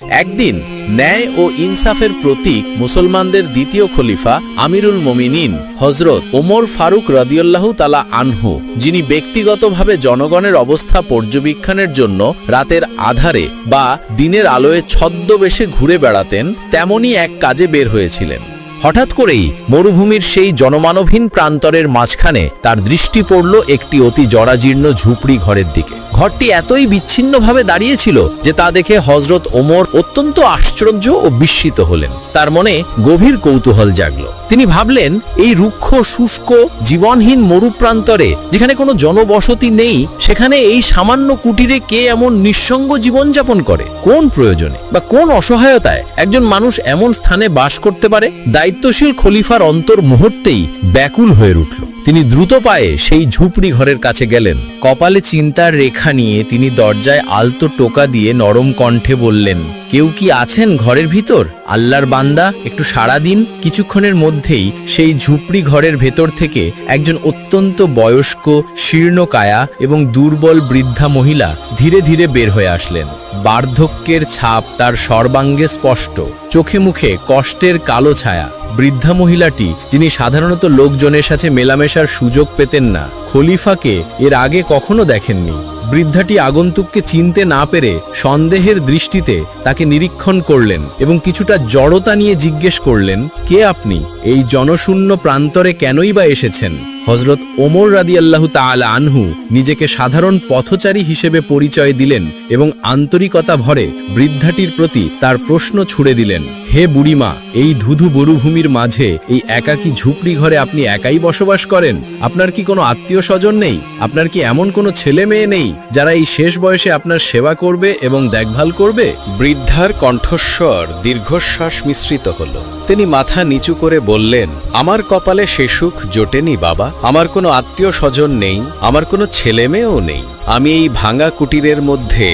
একদিন ন্যায় ও ইনসাফের প্রতীক মুসলমানদের দ্বিতীয় খলিফা আমিরুল মোমিনিন হজরত ওমর ফারুক রাদিয়াল্লাহু তাআলা আনহু, যিনি ব্যক্তিগতভাবে জনগণের অবস্থা পর্যবেক্ষণের জন্য রাতের আধারে বা দিনের আলোয় ছদ্মবেশে ঘুরে বেড়াতেন, তেমনই এক কাজে বের হয়েছিলেন। হঠাৎ করেই মরুভূমির সেই জনমানবহীন প্রান্তরের মাঝখানে তার দৃষ্টি পড়ল একটি অতি জরাজীর্ণ ঝুপড়ি ঘরের দিকে। ঘরটি এতই বিচ্ছিন্নভাবে দাঁড়িয়েছিল যে তা দেখে হজরত ওমর অত্যন্ত আশ্চর্য ও বিস্মিত হলেন। তার মনে গভীর কৌতূহল জাগল। তিনি ভাবলেন, এই রুক্ষ শুষ্ক জীবনহীন মরুপ্রান্তরে যেখানে কোনো জনবসতি নেই, সেখানে এই সামান্য কুটিরে কে এমন নিঃসঙ্গ জীবনযাপন করে? কোন প্রয়োজনে বা কোন অসহায়তায় একজন মানুষ এমন স্থানে বাস করতে পারে? দায়িত্বশীল খলিফার অন্তর মুহূর্তেই ব্যাকুল হয়ে উঠল। তিনি দ্রুত পায়ে সেই ঝুপড়ি ঘরের কাছে গেলেন। কপালে চিন্তার রেখা নিয়ে তিনি দরজায় আলতো টোকা দিয়ে নরম কণ্ঠে বললেন, কেউ কি আছেন ঘরের ভিতর? আল্লাহর বান্দা, একটু সাড়া দিন। কিছুক্ষণের মধ্যেই সেই ঝুপড়ি ঘরের ভেতর থেকে একজন অত্যন্ত বয়স্ক, শীর্ণকায়া এবং দুর্বল বৃদ্ধা মহিলা ধীরে ধীরে বের হয়ে আসলেন। বার্ধক্যের ছাপ তার সর্বাঙ্গে স্পষ্ট, চোখে মুখে কষ্টের কালো ছায়া। বৃদ্ধা মহিলাটি, যিনি সাধারণত লোকজনের সাথে মেলামেশার সুযোগ পেতেন না, খলিফাকে এর আগে কখনো দেখেননি। বৃদ্ধাটি আগন্তুককে চিনতে না পেরে সন্দেহের দৃষ্টিতে তাকে নিরীক্ষণ করলেন এবং কিছুটা জড়তা নিয়ে জিজ্ঞেস করলেন, কে আপনি? এই জনশূন্য প্রান্তরে কেনই বা এসেছেন? হজরত ওমর রাদিয়াল্লাহু তাআলা আনহু নিজেকে সাধারণ পথচারী হিসেবে পরিচয় দিলেন এবং আন্তরিকতা ভরে বৃদ্ধাটির প্রতি তার প্রশ্ন ছুড়ে দিলেন, হে বুড়িমা, এই ধুধু মরুভূমির মাঝে এই একাকী ঝুপড়ি ঘরে আপনি একাই বসবাস করেন? আপনার কি কোনো আত্মীয় স্বজন নেই? আপনার কি এমন কোনো ছেলে মেয়ে নেই যারা এই শেষ বয়সে আপনার সেবা করবে এবং দেখভাল করবে? বৃদ্ধার কণ্ঠস্বর দীর্ঘশ্বাস মিশ্রিত হল। তিনি মাথা নিচু করে বললেন, আমার কপালে সে সুখ জোটেনি বাবা। আমার কোনো আত্মীয় স্বজন নেই, আমার কোনো ছেলে মেয়েও নেই। আমি এই ভাঙা কুটিরের মধ্যে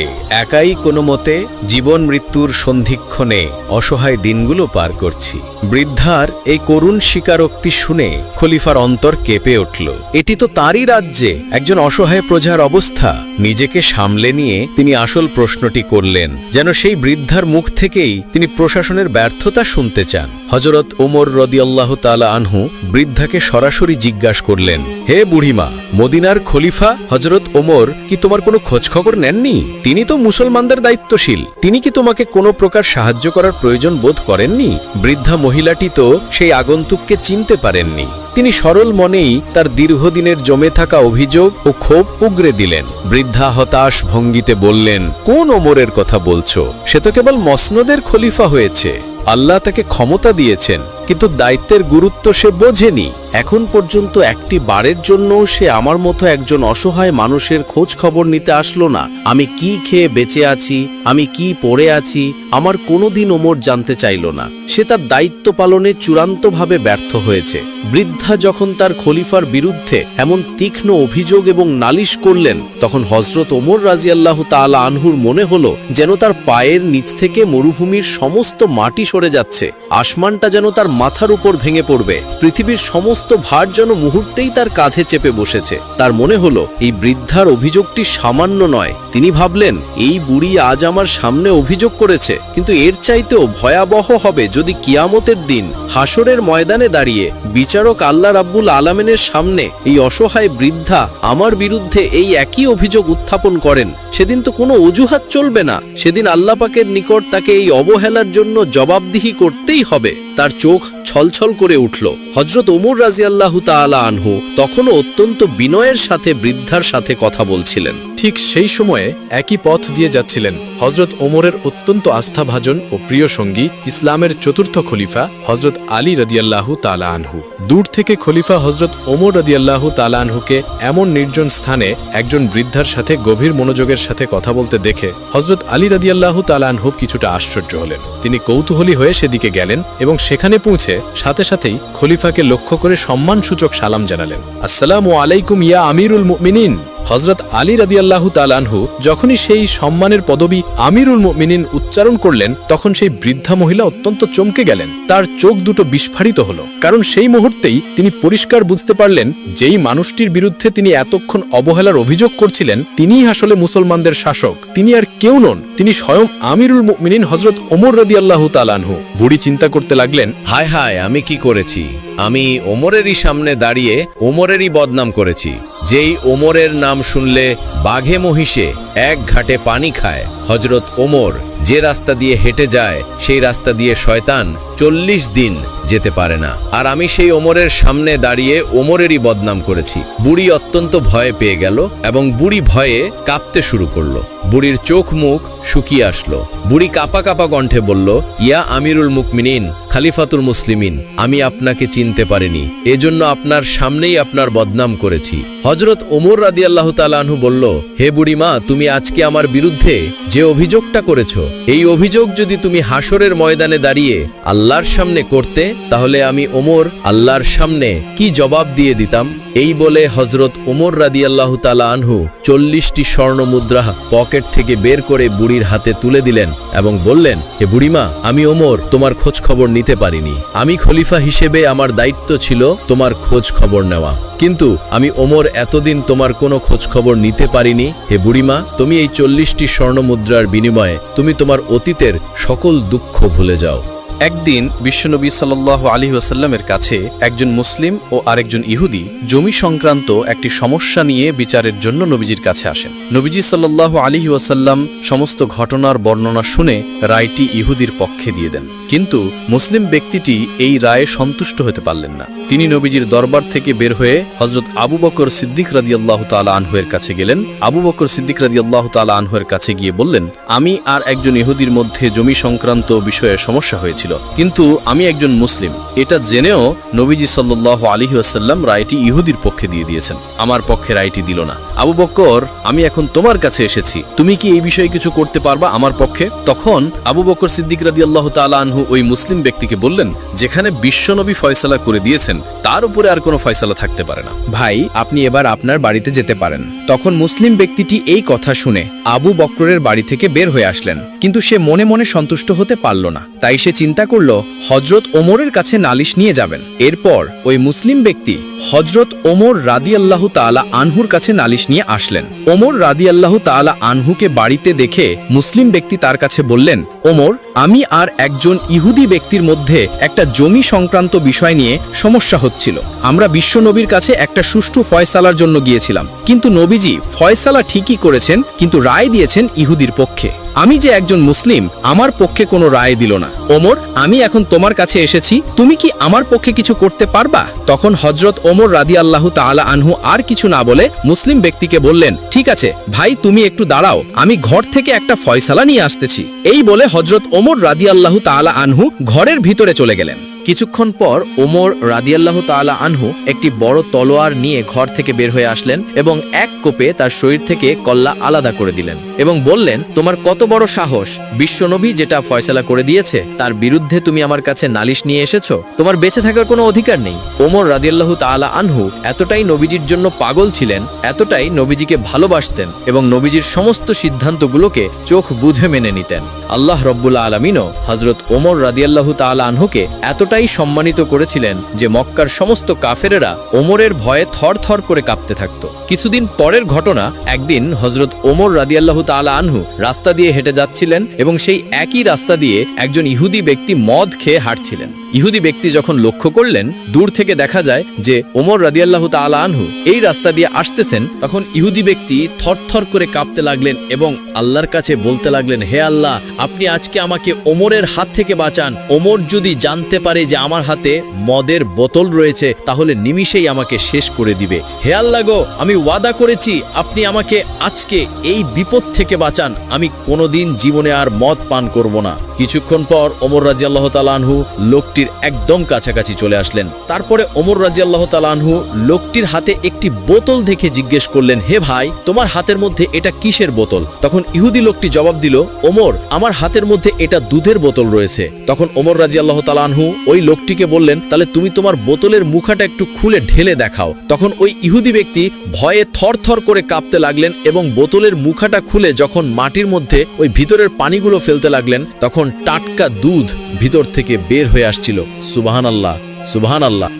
একাই কোনো মতে জীবন মৃত্যুর সন্ধিক্ষণে অসহায় দিনগুলো পার করছি। বৃদ্ধার এই করুণ স্বীকারোক্তি শুনে খলিফার অন্তর কেঁপে উঠল। এটি তো তারই রাজ্যে একজন অসহায় প্রজার অবস্থা। নিজেকে সামলে নিয়ে তিনি আসল প্রশ্নটি করলেন, যেন সেই বৃদ্ধার মুখ থেকেই তিনি প্রশাসনের ব্যর্থতা শুনতে চান। হজরত ওমর রাদিয়াল্লাহু তাআলা আনহু বৃদ্ধাকে সরাসরি জিজ্ঞাসা করলেন, হে বুড়িমা, মদিনার খলিফা হজরত ওমর কি তোমার কোনো খোঁজখবর নেননি? তিনি তো মুসলমানদের দায়িত্বশীল। তিনি কি তোমাকে কোনো প্রকার সাহায্য করার প্রয়োজন বোধ করেননি? বৃদ্ধা মহিলাটি তো সেই আগন্তুককে চিনতে পারেননি। তিনি সরল মনেই তার দীর্ঘদিনের জমে থাকা অভিযোগ ও ক্ষোভ উগরে দিলেন। বৃদ্ধা হতাশ ভঙ্গিতে বললেন, কোন ওমরের কথা বলছো? সে তো কেবল মসনদের খলিফা হয়েছে। আল্লাহ তাকে ক্ষমতা দিয়েছেন, কিন্তু দায়িত্বের গুরুত্ব সে বোঝেনি। এখন পর্যন্ত একটি বারের জন্যও সে আমার মতো একজন অসহায় মানুষের খোঁজ খবর নিতে আসলো না। আমি কি খেয়ে বেঁচে আছি, আমি কি পড়ে আছি, আমার কোনোদিন ওমর জানতে চাইল না। সে তার দায়িত্ব পালনে চূড়ান্তভাবে ব্যর্থ হয়েছে। বৃদ্ধা যখন তার খলিফার বিরুদ্ধে এমন তীক্ষ্ণ অভিযোগ এবং নালিশ করলেন, তখন হজরত ওমর রাদিয়াল্লাহু তাআলা আনহুর মনে হলো যেন তার পায়ের নিচ থেকে মরুভূমির সমস্ত মাটি সরে যাচ্ছে। আসমানটা যেন তার মাথার উপর ভেঙে পড়বে। পৃথিবীর সমস্ত ভার যেন মুহূর্তেই তার কাঁধে চেপে বসেছে। তার মনে হলো এই বৃদ্ধার অভিযোগটি সামান্য নয়। তিনি ভাবলেন, এই বুড়ি আজ আমার সামনে অভিযোগ করেছে, কিন্তু এর চাইতেও ভয়াবহ হবে যদি কিয়ামতের দিন হাসরের ময়দানে দাঁড়িয়ে বিচারক আল্লাহ রাব্বুল আলামিনের সামনে এই অসহায় বৃদ্ধা আমার বিরুদ্ধে এই একই অভিযোগ উত্থাপন করেন। সেদিন তো কোনো অজুহাত চলবে না। সেদিন আল্লাহ পাকের নিকট তাকে এই অবহেলার জন্য জবাবদিহি করতেই হবে। তার চোখ ছলছল করে উঠল। হজরত ওমর রাদিয়াল্লাহু তাআলা আনহু তখনও অত্যন্ত বিনয়ের সাথে বৃদ্ধার সাথে কথা বলছিলেন। ঠিক সেই সময়ে একই পথ দিয়ে যাচ্ছিলেন হজরত ওমরের অত্যন্ত আস্থাভাজন ও প্রিয় সঙ্গী, ইসলামের চতুর্থ খলিফা হজরত আলী রাদিয়াল্লাহু তাআলা আনহু। দূর থেকে খলিফা হজরত ওমর রাদিয়াল্লাহু তাআলা আনহুকে এমন নির্জন স্থানে একজন বৃদ্ধার সাথে গভীর মনোযোগের সাথে কথা বলতে দেখে হজরত আলী রাদিয়াল্লাহু তাআলা আনহু কিছুটা আশ্চর্য হলেন। তিনি কৌতূহলী হয়ে সেদিকে গেলেন এবং সেখানে পৌঁছে সাথে সাথেই খলিফাকে লক্ষ্য করে সম্মানসূচক সালাম জানালেন। আসসালামু আলাইকুম ইয়া আমিরুল মুমিনিন। হজরত আলী রাদিয়াল্লাহু তাআলা আনহু যখনই সেই সম্মানের পদবি আমিরুল মুমিনিন উচ্চারণ করলেন, তখন সেই বৃদ্ধা মহিলা অত্যন্ত চমকে গেলেন। তার চোখ দুটো বিস্ফারিত হলো, কারণ সেই মুহূর্তেই তিনি পরিষ্কার বুঝতে পারলেন যেই মানুষটির বিরুদ্ধে তিনি এতক্ষণ অবহেলার অভিযোগ করছিলেন তিনিই আসলে মুসলমানদের শাসক। তিনি আর কেউ নন, তিনি স্বয়ং আমিরুল মুমিনিন হযরত ওমর রাদিয়াল্লাহু তাআলা আনহু। বুড়ি চিন্তা করতে লাগলেন, হায় হায়, আমি কি করেছি? আমি ওমরেরই সামনে দাঁড়িয়ে ওমরেরই বদনাম করেছি। যেই ওমরের নাম শুনলে বাঘে মহিষে এক ঘাটে পানি খায়, হযরত ওমর যে রাস্তা দিয়ে হেঁটে যায় সেই রাস্তা দিয়ে শয়তান 40 দিন যেতে পারে না। আর আমি সেই ওমরের সামনে দাঁড়িয়ে ওমরেরই বদনাম করেছি। বুড়ি অত্যন্ত ভয় পেয়ে গেল এবং বুড়ি ভয়ে কাঁপতে শুরু করলো। বুড়ির চোখ মুখ শুকিয়ে আসলো। বুড়ি কাঁপা কাঁপা কণ্ঠে বলল, ইয়া আমিরুল মুমিনিন খলিফাতুল মুসলিমিন, আমি আপনাকে চিনতে পারিনি, এজন্য আপনার সামনেই আপনার বদনাম করেছি। হযরত ওমর রাদিয়াল্লাহু তাআলা আনহু বলল, হে বুড়িমা, তুমি আজকে আমার বিরুদ্ধে যে অভিযোগটা করেছো, এই অভিযোগ যদি তুমি হাসরের ময়দানে দাঁড়িয়ে আল্লাহর সামনে করতে, তাহলে আমি ওমর আল্লাহর সামনে কি জবাব দিয়ে দিতাম? এই বলে হযরত ওমর রাদিয়াল্লাহু তাআলা আনহু 40টি স্বর্ণ মুদ্রা পকেট থেকে বের করে বুড়ির হাতে তুলে দিলেন এবং বললেন, হে বুড়িমা, আমি ওমর তোমার খোঁজ খবর নিতে পারিনি। আমি খলিফা হিসেবে আমার দায়িত্ব ছিল তোমার খোঁজ খবর নেওয়া, কিন্তু আমি ওমর এতদিন তোমার কোনো খোঁজ খবর নিতে পারিনি। হে বুড়িমা, তুমি এই 40টি স্বর্ণ মুদ্রার বিনিময়ে তুমি তোমার অতীতের সকল দুঃখ ভুলে যাও। একদিন বিশ্বনবী সাল্লাল্লাহু আলাইহি ওয়াসাল্লামের কাছে একজন মুসলিম ও আরেকজন ইহুদি জমি সংক্রান্ত একটি সমস্যা নিয়ে বিচারের জন্য নবীজির কাছে আসেন। নবীজি সাল্লাল্লাহু আলাইহি ওয়াসাল্লাম সমস্ত ঘটনার বর্ণনা শুনে রায়টি ইহুদির পক্ষে দিয়ে দেন, কিন্তু মুসলিম ব্যক্তিটি এই রায়ে সন্তুষ্ট হতে পারলেন না। তিনি নবীজির দরবার থেকে বের হয়ে হযরত আবু বকর সিদ্দিক রাদিয়াল্লাহু তাআলা আনহুর কাছে গেলেন। আবু বকর সিদ্দিক রাদিয়াল্লাহু তাআলা আনহুর কাছে গিয়ে বললেন, আমি আর একজন ইহুদির মধ্যে জমি সংক্রান্ত বিষয়ে সমস্যা হয়েছিল, কিন্তু আমি একজন মুসলিম, এটা জেনেও নবীজি সাল্লাল্লাহু আলাইহি ওয়াসাল্লাম রায়টি ইহুদির পক্ষে দিয়ে দিয়েছেন, আমার পক্ষে রায়টি দিল না। আবু বকর, আমি এখন তোমার কাছে এসেছি, তুমি কি এই বিষয়ে কিছু করতে পারবা আমার পক্ষে? তখন আবু বকর সিদ্দিক রাদিয়াল্লাহু তাআলা আনহু ওই মুসলিম ব্যক্তিকে বললেন, যেখানে বিশ্বনবী ফয়সালা করে দিয়েছেন তার উপরে আর কোনো ফয়সালা থাকতে পারে না। ভাই, আপনি এবার আপনার বাড়িতে যেতে পারেন। তখন মুসলিম ব্যক্তিটি এই কথা শুনে আবু বকরের বাড়ি থেকে বের হয়ে আসলেন, কিন্তু সে মনে মনে সন্তুষ্ট হতে পারল না। তাই সে চিন্তা করল হযরত ওমরের কাছে নালিশ নিয়ে যাবেন। এরপর ওই মুসলিম ব্যক্তি হযরত ওমর রাদিয়াল্লাহু তাআলা আনহুর কাছে নালিশ নিয়ে আসলেন। ওমর রাদিয়াল্লাহু তাআলা আনহুকে বাড়িতে দেখে মুসলিম ব্যক্তি তার কাছে বললেন, ওমর, আমি আর একজন ইহুদি ব্যক্তির মধ্যে একটা জমি সংক্রান্ত বিষয় নিয়ে সমস্যা হচ্ছিল। আমরা বিশ্বনবীর কাছে একটা সুষ্ঠু ফয়সালার জন্য গিয়েছিলাম, কিন্তু নবীজি ফয়সালা ঠিকই করেছেন, কিন্তু রায় দিয়েছেন ইহুদির পক্ষে। আমি যে একজন মুসলিম, আমার পক্ষে কোনো রায় দিল না। ওমর, আমি এখন তোমার কাছে এসেছি, তুমি কি আমার পক্ষে কিছু করতে পারবা? তখন হযরত ওমর রাদিয়াল্লাহু তাআলা আনহু আর কিছু না বলে মুসলিম ব্যক্তিকে বললেন, ঠিক আছে ভাই, তুমি একটু দাঁড়াও, আমি ঘর থেকে একটা ফয়সালা নিয়ে আসতেছি। এই বলে হযরত ওমর রাদিয়াল্লাহু তাআলা আনহু ঘরের ভিতরে চলে গেলেন। কিছুক্ষণ পর ওমর রাদিয়াল্লাহু তাআলা আনহু একটি বড় তলোয়ার নিয়ে ঘর থেকে বের হয়ে আসলেন এবং এক কোপে তার শরীর থেকে কল্লা আলাদা করে দিলেন এবং বললেন, তোমার কত বড় সাহস, বিশ্বনবী যেটা ফয়সালা করে দিয়েছে তার বিরুদ্ধে তুমি আমার কাছে নালিশ নিয়ে এসেছো? তোমার বেঁচে থাকার কোনো অধিকার নেই। ওমর রাদিয়াল্লাহু তাআলা আনহু এতটাই নবীজির জন্য পাগল ছিলেন, এতটাই নবীজিকে ভালোবাসতেন এবং নবীজির সমস্ত সিদ্ধান্তগুলোকে চোখ বুঝে মেনে নিতেন। আল্লাহ রব্বুল আলামিনও হযরত ওমর রাদিয়াল্লাহু তাআলা আনহুকে এতটাই সম্মানিত করেছিলেন যে মক্কার সমস্ত কাফেরেরা ওমরের ভয়ে থরথর করে কাঁপতে থাকত। কিছুদিন পরের ঘটনা, একদিন হযরত ওমর রাদিয়াল্লাহু তাআলা আনহু রাস্তা দিয়ে হেঁটে যাচ্ছিলেন এবং সেই একই রাস্তা দিয়ে একজন ইহুদি ব্যক্তি মদ খেয়ে হাঁটছিলেন। ইহুদি ব্যক্তি যখন লক্ষ্য করলেন, দূর থেকে দেখা যায় যে ওমর রাদিয়াল্লাহু তাআলা আনহু এই রাস্তা দিয়ে আসতেছেন, তখন ইহুদি ব্যক্তি থরথর করে কাঁপতে লাগলেন এবং আল্লাহর কাছে বলতে লাগলেন, হে আল্লাহ, আপনি আজকে আমাকে ওমরের হাত থেকে বাঁচান। ওমর যদি জানতে পারে যে আমার হাতে মদের বোতল রয়েছে, তাহলে নিমিষেই আমাকে শেষ করে দিবে। হে আল্লাহ গো, আমি ওয়াদা করেছি আপনি আমাকে আজকে এই বিপদ থেকে বাঁচান, আমি কোনোদিন জীবনে আর মদ পান করব না। কিছুক্ষণ পর ওমর রাদিয়াল্লাহু তাআলা আনহু লোকটির একদম কাছাকাছি চলে আসলেন। তারপরে ওমর রাদিয়াল্লাহু তাআলা আনহু লোকটির হাতে একটি বোতল দেখে জিজ্ঞেস করলেন, হে ভাই, তোমার হাতের মধ্যে এটা কিসের বোতল? তখন ইহুদি লোকটি জবাব দিল, ওমর, আমার হাতের মধ্যে এটা দুধের বোতল রয়েছে। তখন ওমর রাদিয়াল্লাহু তাআলা আনহু ওই লোকটিকে বললেন, তাহলে তুমি তোমার বোতলের মুখাটা একটু খুলে ঢেলে দেখাও। তখন ওই ইহুদি ব্যক্তি ভয়ে থরথর করে কাঁপতে লাগলেন এবং বোতলের মুখাটা খুলে যখন মাটির মধ্যে ওই ভিতরের পানিগুলো ফেলতে লাগলেন, তখন টাটকা দুধ ভিতর থেকে বের হয়ে আসছিল। সুবহানাল্লাহ, সুবহানাল্লাহ।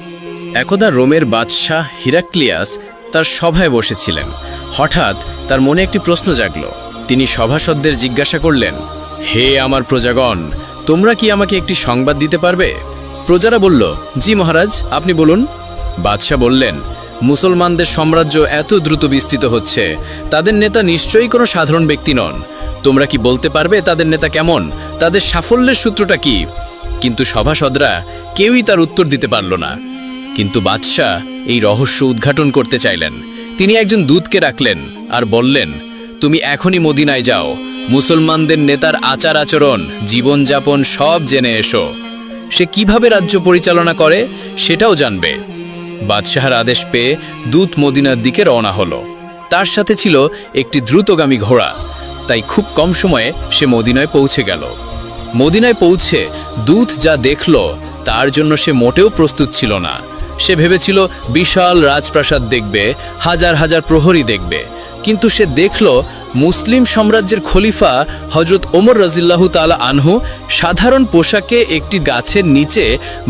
একদা রোমের বাদশাহ হিরাক্লিয়াস তার সভায় বসেছিলেন। হঠাৎ তার মনে একটি প্রশ্ন জাগল। তিনি সভাসদদের জিজ্ঞাসা করলেন, হে আমার প্রজাগণ, তোমরা কি আমাকে একটি সংবাদ দিতে পারবে? প্রজারা বলল, জি মহারাজ, আপনি বলুন। বাদশাহ বললেন, মুসলমানদের সাম্রাজ্য এত দ্রুত বিস্তৃত হচ্ছে, তাদের নেতা নিশ্চয়ই কোনো সাধারণ ব্যক্তি নন। তোমরা কি বলতে পারবে তাদের নেতা কেমন, তাদের সাফল্যের সূত্রটা কি? কিন্তু সভাসদরা কেউই তার উত্তর দিতে পারল না। কিন্তু বাদশাহ এই রহস্য উদ্ঘাটন করতে চাইলেন। তিনি একজন দূতকে ডাকলেন আর বললেন, তুমি এখনই মদিনায় যাও, মুসলমানদের নেতার আচার আচরণ, জীবনযাপন সব জেনে এসো। সে কিভাবে রাজ্য পরিচালনা করে সেটাও জানবে। বাদশাহর আদেশ পেয়ে দূত মদিনার দিকে রওনা হলো। তার সাথে ছিল একটি দ্রুতগামী ঘোড়া। তাই খুব কম সময়ে সে মদিনায় পৌঁছে গেল। মদিনায় পৌঁছে দূত যা দেখল তার জন্য সে মোটেও প্রস্তুত ছিল না। সে ভেবেছিল বিশাল রাজপ্রাসাদ দেখবে, হাজার হাজার প্রহরী দেখবে। কিন্তু সে দেখল মুসলিম সাম্রাজ্যের খলিফা হযরত ওমর রাদিয়াল্লাহু তাআলা আনহু সাধারণ পোশাকে একটি গাছের নিচে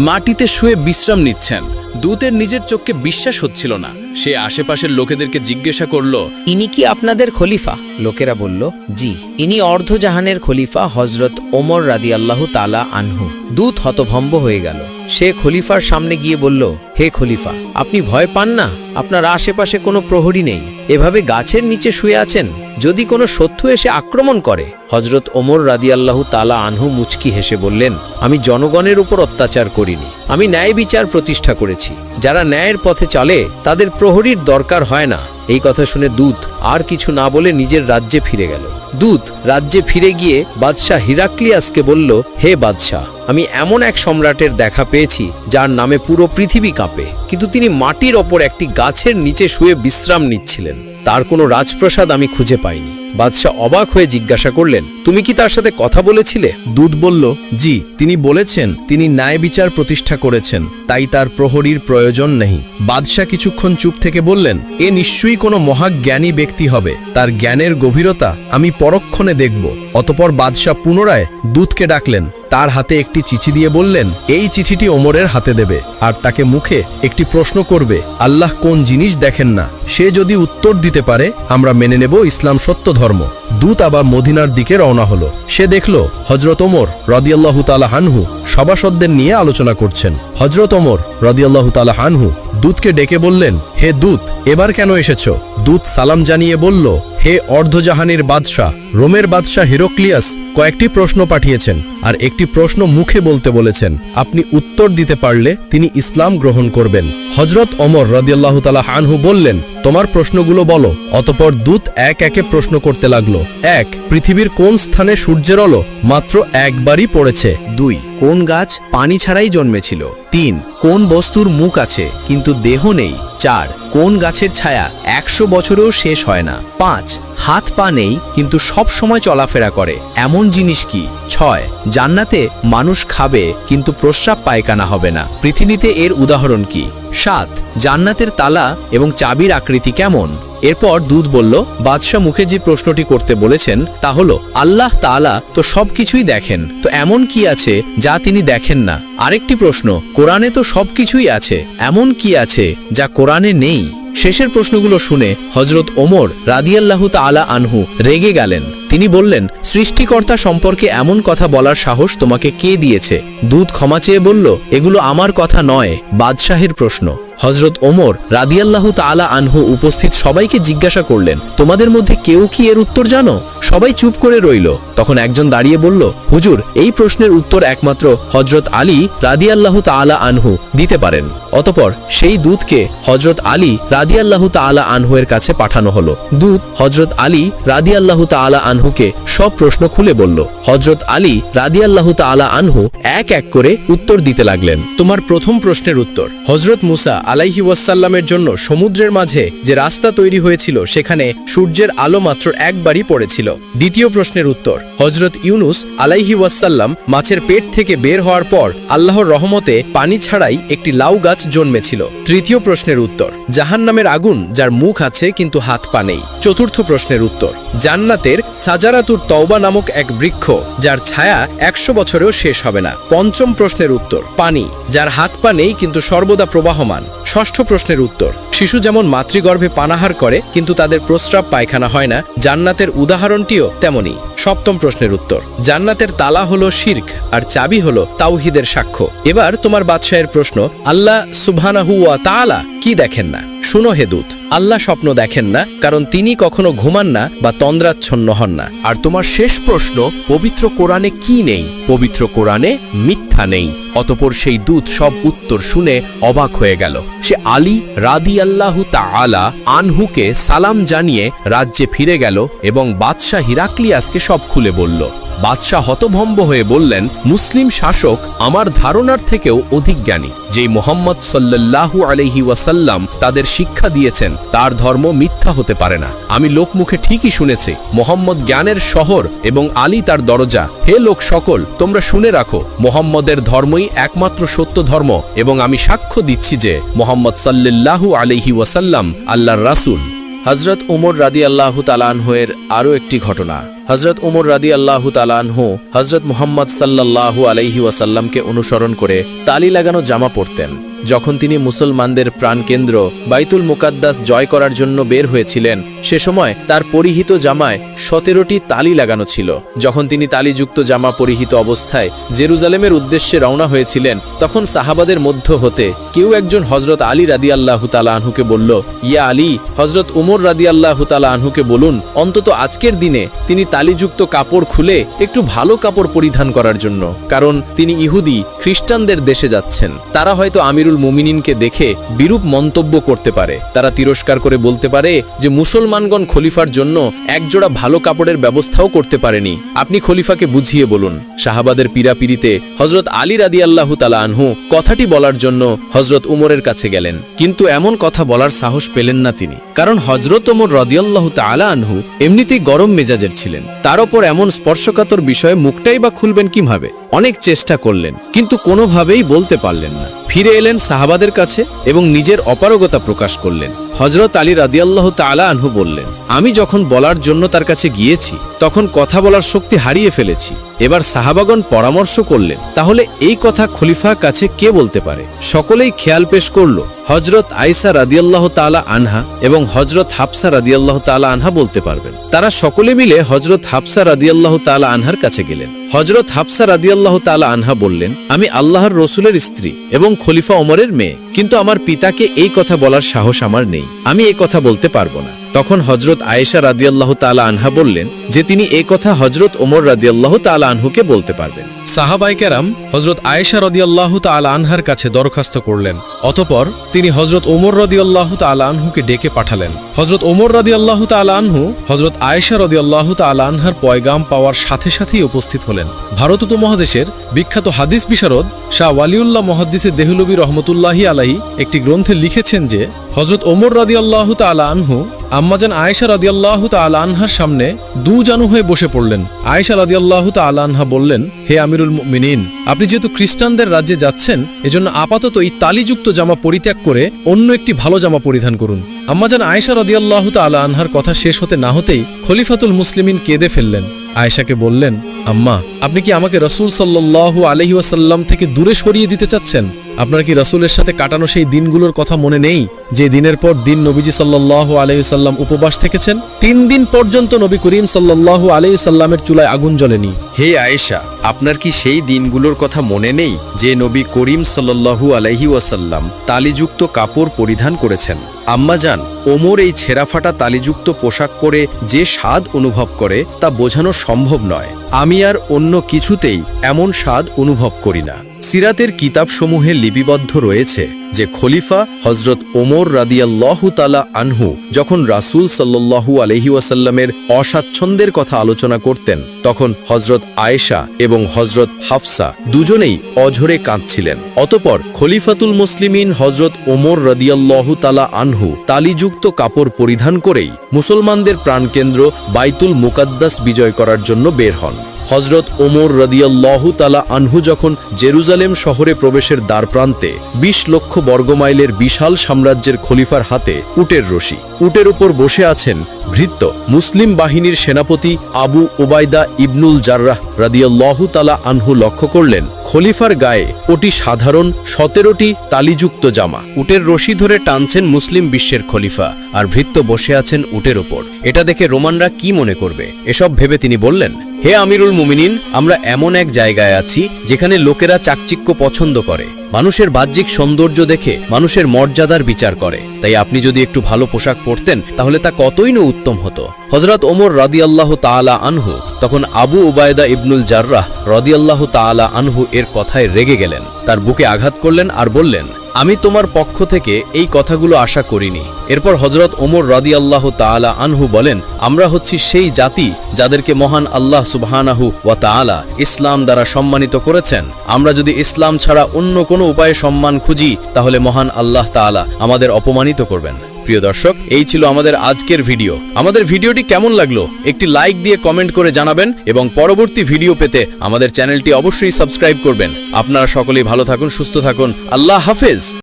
মাটিতে শুয়ে বিশ্রাম নিচ্ছেন। দূতের নিজের চোখকে বিশ্বাস হচ্ছিল না। সে আশেপাশের লোকেদেরকে জিজ্ঞাসা করল, ইনি কি আপনাদের খলিফা? লোকেরা বলল, জি, ইনি অর্ধজাহানের খলিফা হযরত ওমর রাদিয়াল্লাহু তাআলা আনহু। দূত হতভম্ব হয়ে গেল। সে খলিফার সামনে গিয়ে বলল, হে খলিফা, আপনি ভয় পান না? আপনার আশেপাশে কোনো প্রহরী নেই, এভাবে গাছের নিচে শুয়ে আছেন। যদি কোনো শত্রু এসে আক্রমণ করে? হযরত ওমর রাদিয়াল্লাহু তাআলা আনহু মুচকি হেসে বললেন, আমি জনগণের উপর অত্যাচার করিনি, আমি ন্যায় বিচার প্রতিষ্ঠা করেছি। যারা ন্যায়ের পথে চলে তাদের প্রহরীর দরকার হয় না। এই কথা শুনে দূত আর কিছু না বলে নিজের রাজ্যে ফিরে গেল। দূত রাজ্যে ফিরে গিয়ে বাদশাহ হিরাক্লিয়াসকে বলল, হে বাদশাহ, আমি এমন এক সম্রাটের দেখা পেয়েছি যার নামে পুরো পৃথিবী কাঁপে, কিন্তু তিনি মাটির ওপর একটি গাছের নিচে শুয়ে বিশ্রাম নিচ্ছিলেন। তার কোনো রাজপ্রাসাদ আমি খুঁজে পাইনি। বাদশাহ অবাক হয়ে জিজ্ঞাসা করলেন, তুমি কি তার সাথে কথা বলেছিলে? দূত বলল, জি, তিনি বলেছেন তিনি ন্যায় বিচার প্রতিষ্ঠা করেছেন, তাই তার প্রহরীর প্রয়োজন নেই। বাদশাহ কিছুক্ষণ চুপ থেকে বললেন, এ নিশ্চয়ই কোনো মহাজ্ঞানী ব্যক্তি হবে, তার জ্ঞানের গভীরতা আমি পরক্ষণে দেখব। অতপর বাদশাহ পুনরায় দূতকে ডাকলেন, তার হাতে একটি চিঠি দিয়ে বললেন, এই চিঠিটি ওমরের হাতে দেবে আর তাকে মুখে একটি প্রশ্ন করবে, আল্লাহ কোন জিনিস দেখেন না? সে যদি উত্তর দিতে পারে আমরা মেনে নেব ইসলাম সত্য ধর্ম। দূত আবার মদিনার দিকে রওনা হলো। সে দেখল হযরত ওমর রাদিয়াল্লাহু তাআলা আনহু সভাসদদের নিয়ে আলোচনা করছেন। হযরত ওমর রাদিয়াল্লাহু তাআলা আনহু দূতকে ডেকে বললেন, হে দূত, এবার কেন এসেছো? দূত সালাম জানিয়ে বলল, হে অর্ধজাহানের বাদশাহ, রোমের বাদশাহ হিরাক্লিয়াস কয়েকটি প্রশ্ন পাঠিয়েছেন আর একটি প্রশ্ন মুখে বলতে বলেছেন। আপনি উত্তর দিতে পারলে তিনি ইসলাম গ্রহণ করবেন। হযরত ওমর রাদিয়াল্লাহু তাআলা আনহু বললেন, তোমার প্রশ্নগুলো বলো। অতপর দূত এক একে প্রশ্ন করতে লাগলো। 1. পৃথিবীর কোন স্থানে সূর্যের আলো মাত্র একবারই পড়েছে? 2. কোন গাছ পানি ছাড়াই জন্মেছিল? 3. কোন বস্তুর মুখ আছে কিন্তু দেহ নেই? 4. কোন গাছের ছায়া 100 বছরেও শেষ হয় না? 5. হাত পা নেই কিন্তু সব সময় চলাফেরা করে, এমন জিনিস কি? 6. জান্নাতে মানুষ খাবে কিন্তু প্রস্রাব পায়খানা হবে না, পৃথিবীতে এর উদাহরণ কি? 7. জান্নাতের তালা এবং চাবির আকৃতি কেমন? এরপর দূত বলল, বাদশাহ মুখে যে প্রশ্নটি করতে বলেছেন তা হলো, আল্লাহ তাআলা তো সবকিছুই দেখেন, তো এমন কি আছে যা তিনি দেখেন না? আরেকটি প্রশ্ন, কোরআনে তো সবকিছুই আছে, এমন কি আছে যা কোরআনে নেই? শেষের প্রশ্নগুলো শুনে হযরত ওমর রাদিয়াল্লাহু তাআলা আনহু রেগে গেলেন। তিনি বললেন, সৃষ্টিকর্তা সম্পর্কে এমন কথা বলার সাহস তোমাকে কে দিয়েছে? দূত ক্ষমা চেয়ে বলল, এগুলো আমার কথা নয়, বাদশাহের প্রশ্ন। হজরত ওমর রাদিয়াল্লাহু তাআলা আনহু উপস্থিত সবাইকে জিজ্ঞাসা করলেন, তোমাদের মধ্যে কেউ কি এর উত্তর জানো? সবাই চুপ করে রইল। তখন একজন দাঁড়িয়ে বলল, হুজুর, এই প্রশ্নের উত্তর একমাত্র হজরত আলী রাদিয়াল্লাহু তাআলা আনহু দিতে পারেন। অতঃপর সেই দূতকে হজরত আলী রাদিয়াল্লাহু তাআলা আনহু এর কাছে পাঠানো হলো। দূত হজরত আলী রাদিয়াল্লাহু তাআলা আনহুকে সব প্রশ্ন খুলে বলল। হজরত আলী রাদিয়াল্লাহু তাআলা আনহু এক এক করে উত্তর দিতে লাগলেন। তোমার প্রথম প্রশ্নের উত্তর, হজরত মুসা আলাইহি ওয়াসাল্লামের জন্য সমুদ্রের মাঝে যে রাস্তা তৈরি হয়েছিল সেখানে সূর্যের আলো মাত্র একবারই পড়েছিল। দ্বিতীয় প্রশ্নের উত্তর, হজরত ইউনুস আলাইহি ওয়াসাল্লাম মাছের পেট থেকে বের হওয়ার পর আল্লাহর রহমতে পানি ছাড়াই একটি লাউ গাছ জন্মেছিল। তৃতীয় প্রশ্নের উত্তর, জাহান্নামের আগুন যার মুখ আছে কিন্তু হাত পা নেই। চতুর্থ প্রশ্নের উত্তর, জান্নাতের সাজারাতুর তওবা নামক এক বৃক্ষ যার ছায়া 100 বছরেও শেষ হবে না। পঞ্চম প্রশ্নের উত্তর, পানি যার হাত পা নেই কিন্তু সর্বদা প্রবাহমান। ষষ্ঠ প্রশ্নের উত্তর, শিশু যেমন মাতৃগর্ভে পানাহার করে কিন্তু তাদের প্রস্রাব পায়খানা হয় না, জান্নাতের উদাহরণটিও তেমনি। সপ্তম প্রশ্নের উত্তর, জান্নাতের তালা হলো শিরক আর চাবি হলো তাওহীদের সাক্ষ্য। এবার তোমার বাদশাহের প্রশ্ন, আল্লাহ সুবহানাহু ওয়া তাআলা কি দেখেন না? শুনো হে দূত, আল্লাহ স্বপ্ন দেখেন না, কারণ তিনি কখনো ঘুমান না বা তন্দ্রাচ্ছন্ন হন না। আর তোমার শেষ প্রশ্ন, পবিত্র কোরআনে কি নেই? পবিত্র কোরআনে মিথ্যা নেই। অতঃপর সেই দূত সব উত্তর শুনে অবাক হয়ে গেল। সে আলী রাদিয়াল্লাহু তাআলা আনহুকে সালাম জানিয়ে রাজ্যে ফিরে গেল এবং বাদশাহ হিরাক্লিয়াসকে সব খুলে বলল। বাদশাহ হতভম্ব হয়ে বললেন, মুসলিম শাসক আমার ধারণার থেকেও অধিক জ্ঞানী। যেই মুহাম্মদ সাল্লাল্লাহু আলাইহি ওয়াসাল্লাম তাদের শিক্ষা দিয়েছেন তার ধর্ম মিথ্যা হতে পারে না। আমি লোকমুখে ঠিকই শুনেছি, মুহাম্মদ জ্ঞানের শহর এবং আলী তার দরজা। হে লোক সকল, তোমরা শুনে রাখো, মুহাম্মদের ধর্মই একমাত্র সত্য ধর্ম এবং আমি সাক্ষ্য দিচ্ছি যে মুহাম্মদ সাল্লাল্লাহু আলাইহি ওয়াসাল্লাম আল্লাহর রাসূল। হজরত উমর রাদিয়াল্লাহু তাআলা আনহুয়ের আরও একটি ঘটনা। হজরত উমর রাদিয়াল্লাহু তাআলা আনহু হজরত মুহাম্মদ সাল্লাল্লাহু আলাইহি ওয়াসাল্লামকে অনুসরণ করে তালি লাগানো জামা পরতেন। যখন তিনি মুসলমানদের প্রাণকেন্দ্র বাইতুল মুকাদ্দাস জয় করার জন্য বের হয়েছিলেন, সে সময় তার পরিহিত জামায় 17টি তালি লাগানো ছিল। যখন তিনি তালিযুক্ত জামা পরিহিত অবস্থায় জেরুজালেমের উদ্দেশ্যে রওনা হয়েছিলেন, তখন সাহাবাদের মধ্য হতে কেউ একজন হজরত আলী রাদিয়াল্লাহু তাআলা আনহুকে বলল, ইয়া আলী, হজরত উমর রাদিয়াল্লাহু তাআলা আনহুকে বলুন অন্তত আজকের দিনে তিনি তালিযুক্ত কাপড় খুলে একটু ভালো কাপড় পরিধান করার জন্য, কারণ তিনি ইহুদি খ্রিস্টানদের দেশে যাচ্ছেন। তারা হয়তো আমিরুল মুমিনিনকে দেখে বিরূপ মন্তব্য করতে পারে। তারা তিরস্কার করে বলতে পারে যে মুসলমানগণ খলিফার জন্য একজোড়া ভালো কাপড়ের ব্যবস্থাও করতে পারেনি। আপনি খলিফাকে বুঝিয়ে বলুন। সাহাবাদের পীড়াপিড়িতে হজরত আলী রাদিয়াল্লাহু তাআলা আনহু কথাটি বলার জন্য হজরত উমরের কাছে গেলেন, কিন্তু এমন কথা বলার সাহস পেলেন না তিনি, কারণ হজরত উমর রাদিয়াল্লাহু তাআলা আনহু এমনিতেই গরম মেজাজের ছিলেন। তার ওপর এমন স্পর্শকাতর বিষয়ে মুখটাই বা খুলবেন কিভাবে? অনেক চেষ্টা করলেন কিন্তু কোনোভাবেই বলতে পারলেন না। ফিরে এলেন সাহাবাদের কাছে এবং নিজের অপারগতা প্রকাশ করলেন। হজরত আলী রাদিয়াল্লাহু তাআলা আনহু বললেন, আমি যখন বলার জন্য তার কাছে গিয়েছি তখন কথা বলার শক্তি হারিয়ে ফেলেছি। এবার সাহাবাগণ পরামর্শ করলেন, তাহলে এই কথা খলিফার কাছে কে বলতে পারে? সকলেই খেয়াল পেশ করল হজরত আয়েশা রাদিয়াল্লাহু তাআলা আনহা এবং হজরত হাফসা রাদিয়াল্লাহু তাআলা আনহা বলতে পারবেন। তারা সকলে মিলে হজরত হাফসা রাদিয়াল্লাহু তাআলা আনহার কাছে গেলেন। হজরত হাফসা রাদিয়াল্লাহু তাআলা আনহা বললেন, আমি আল্লাহর রসুলের স্ত্রী এবং খলিফা ওমরের মেয়ে, কিন্তু আমার পিতাকে এই কথা বলার সাহস আমার নেই, আমি এই কথা বলতে পারবো না। তখন হজরত আয়েশা রাদিয়াল্লাহু তাআলা আনহা বললেন যে তিনি এই কথা হজরত ওমর রাদিয়াল্লাহু তাআলা আনহুকে বলতে পারবেন। সাহাবায়ে কেরাম হজরত আয়েশা রাদিয়াল্লাহু তাআলা আনহার কাছে দরখাস্ত করলেন। অতঃপর তিনি হজরত ওমর রাদিয়াল্লাহু তাআলা আনহুকে ডেকে পাঠালেন। হজরত ওমর রাদিয়াল্লাহু তাআলা আনহু হজরত আয়েশা রাদিয়াল্লাহু তাআলা আনহার পয়গাম পাওয়ার সাথে সাথেই উপস্থিত হলেন। ভারত উপমহাদেশের বিখ্যাত হাদিস বিশারদ শাহ ওয়ালিউল্লাহ মুহাদ্দিসে দেহলভী রহমতুল্লাহি আলাইহি একটি গ্রন্থে লিখেছেন যে হজরত ওমর রাদিয়াল্লাহু তাআলা আনহু আম্মাজান আয়েশা রাদিয়াল্লাহু তাআলা আনহার সামনে দুজানু হয়ে বসে পড়লেন। আয়েশা রাদিয়াল্লাহু তাআলা আনহা বললেন, হে আমিরুল মুমিনিন, আপনি যেহেতু খ্রিস্টানদের রাজ্যে যাচ্ছেন এজন্য আপাতত এই তালিযুক্ত জামা পরিত্যাগ করে অন্য একটি ভালো জামা পরিধান করুন। আম্মাজান আয়েশা রাদিয়াল্লাহু তাআলা আনহার কথা শেষ হতে না হতেই খলিফাতুল মুসলিমিন কেঁদে ফেললেন। আয়েশাকে বললেন, আম্মা, আপনি কি আমাকে রাসূল সাল্লাল্লাহু আলাইহি ওয়াসাল্লাম থেকে দূরে সরিয়ে দিতে চাচ্ছেন? আপনার কি রাসূলের সাথে কাটানো সেই দিনগুলোর কথা মনে নেই, যে দিনের পর দিন নবীজি সাল্লাল্লাহু আলাইহি ওয়াসাল্লাম উপবাস থেকেছেন? 3 দিন পর্যন্ত নবী করিম সাল্লাল্লাহু আলাইহি ওয়াসাল্লামের চুলায় আগুন জ্বলেনি। হে আয়েশা, আপনার কি সেই দিনগুলোর কথা মনে নেই যে নবী করিম সাল্লাল্লাহু আলাইহি ওয়াসাল্লাম তালিযুক্ত কাপড় পরিধান করেছেন? আম্মাজান, ওমর এই ছেঁড়াফাটা তালিযুক্ত পোশাক পরে যে স্বাদ অনুভব করে তা বোঝানো সম্ভব নয়। আমি আর অন্য কিছুতেই এমন স্বাদ অনুভব করি না। সিরাতের কিতাবসমূহে লিপিবদ্ধ রয়েছে যে খলিফা হজরত ওমর রাদিয়াল্লাহু তাআলা আনহু যখন রাসূল সাল্লাল্লাহু আলাইহি ওয়াসাল্লামের অস্বাচ্ছন্দ্যের কথা আলোচনা করতেন, তখন হজরত আয়েশা এবং হজরত হাফসা দুজনেই অঝরে কাঁদছিলেন। অতঃপর খলিফাতুল মুসলিমিন হজরত ওমর রাদিয়াল্লাহু তাআলা আনহু তালিযুক্ত কাপড় পরিধান করেই মুসলমানদের প্রাণকেন্দ্র বাইতুল মুকাদ্দাস বিজয় করার জন্য বের হন। হজরত ওমর রাদিয়াল্লাহু তাআলা আনহু যখন জেরুজালেম শহরে প্রবেশের দ্বারপ্রান্তে ২০ লক্ষ বর্গমাইলের বিশাল সাম্রাজ্যের খলিফার হাতে উটের রশি, উটের উপর বসে আছেন ভৃত্য মুসলিম বাহিনীর সেনাপতি আবু ওবায়দা ইবনুল জাররাহ রাদিয়াল্লাহু তাআলা আনহু লক্ষ্য করলেন খলিফার গায়ে ওটি সাধারণ ১৭টি তালিযুক্ত জামা। উটের রশি ধরে টানছেন মুসলিম বিশ্বের খলিফা, আর ভৃত্য বসে আছেন উটের ওপর। এটা দেখে রোমানরা কি মনে করবে? এসব ভেবে তিনি বললেন, হে আমিরুল মুমিনিন, আমরা এমন এক জায়গায় আছি যেখানে লোকেরা চাকচিক্য পছন্দ করে, মানুষের বাহ্যিক সৌন্দর্য দেখে মানুষের মর্যাদার বিচার করে। তাই আপনি যদি একটু ভালো পোশাক পরতেন তাহলে তা কতই না উত্তম হতো। হযরত ওমর রাদিয়াল্লাহু তাআলা আনহু তখন আবু উবায়দা ইবনুল জাররাহ রাদিয়াল্লাহু তাআলা আনহু এর কথায় রেগে গেলেন, তার বুকে আঘাত করলেন আর বললেন, আমি তোমার পক্ষ থেকে এই কথাগুলো আশা করিনি। এরপর হযরত ওমর রাদিয়াল্লাহু তাআলা আনহু বলেন, আমরা হচ্ছি সেই জাতি যাদেরকে মহান আল্লাহ সুবহানাহু ওয়া তাআলা ইসলাম দ্বারা সম্মানিত করেছেন। আমরা যদি ইসলাম ছাড়া অন্য কোনো উপায়ে সম্মান খুঁজি তাহলে মহান আল্লাহ তাআলা আমাদের অপমানিত করবেন। প্রিয় দর্শক, এই ছিল আমাদের আজকের ভিডিও। আমাদের ভিডিওটি কেমন লাগলো একটি লাইক দিয়ে কমেন্ট করে জানাবেন এবং পরবর্তী ভিডিও পেতে আমাদের চ্যানেলটি অবশ্যই সাবস্ক্রাইব করবেন। আপনারা সকলেই ভালো থাকুন, সুস্থ থাকুন। আল্লাহ হাফেজ।